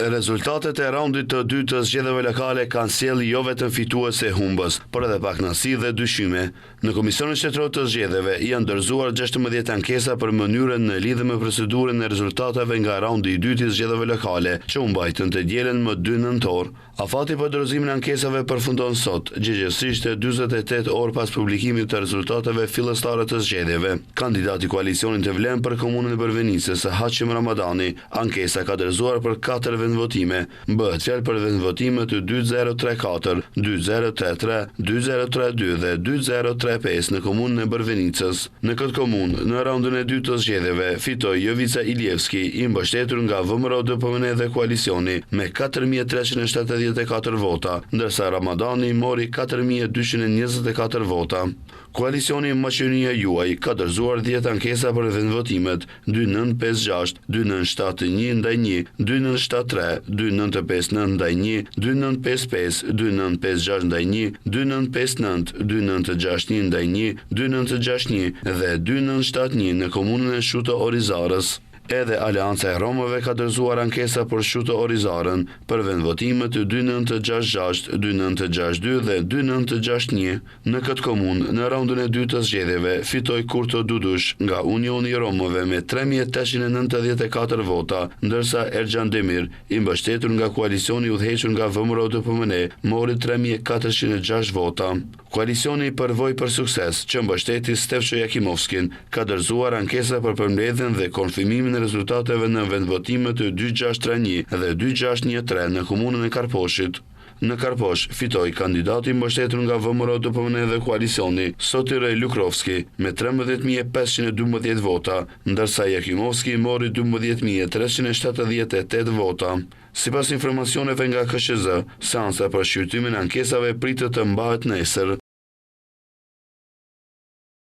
Rezultatet e raundit të dytë të zgjedhjeve lokale kanë sjellë jo vetëm fituese humbës, por edhe pakënaqësi dhe dyshime. Në Komisionin Shtetëror të Zgjedhjeve janë dorëzuar 16 ankesa për mënyrën në lidhje me procedurën e rezultateve nga raundi i dytë i zgjedhjeve lokale, që u mbajtën të dielën më 2 nëntor. Afati për dorëzimin e ankesave përfundon sot, gjithsesi 48 orë pas publikimit të rezultateve fillestare të zgjedhjeve. Kandidati i koalicionit të Vlen për komunën e Bërvenicës, Hashim Ramadani, ankesa ka dorëzuar për 4 vendvotime. Bëhet fjalë për vendvotime të 2034, 2033, 2032 dhe 2035 në komunën e Bërvenicës. Në këtë komunë, në raundin e dytë të zgjedhjeve, fitoi Jovica Ilievski, i mbështetur nga VMRO-DPMN dhe koalicioni me 4374 vota, ndërsa Ramadani mori 4224 vota. Koalicioni Maqedonia Juaj ka dorëzuar 10 ankesa për vendvotimet 2956, 2971-1, 2973, 2959-1, 2955, 2956-1, 2959, 2961-1, 2961 dhe 2971 në komunën e Shuto Orizarës. Edhe Aleanca e Romëve ka dorëzuar ankesa për Shuto Orizarën për vendvotimet 2966, 2962 dhe 2961. Në këtë komunë, në raundin e dytë të zgjedhjeve, fitoi Kurto Dudush nga Unioni i Romëve me 3894 vota, ndërsa Erxhan Demir, i mbështetur nga koalicioni i udhëhequr nga VMRO-DPMN, mori 3406 vota. Koalicioni Përvojë për Sukses, që mbështeti Stefço Jakimovskin, ka dorëzuar ankesa për përmbledhjen dhe konfirmimin e rezultateve në vendvotimet 2631 dhe 2613 në komunën e Karposhit. Në Karposh fitoi kandidati mbështetur nga VMRO-DPMN dhe koalicioni, Sotirej Lukrovski, me 13512 vota, ndërsa Jakimovski mori 12378 vota. Sipas informacioneve nga KSZ, seanca për shqyrtimin e ankesave pritet të mbahet nesër.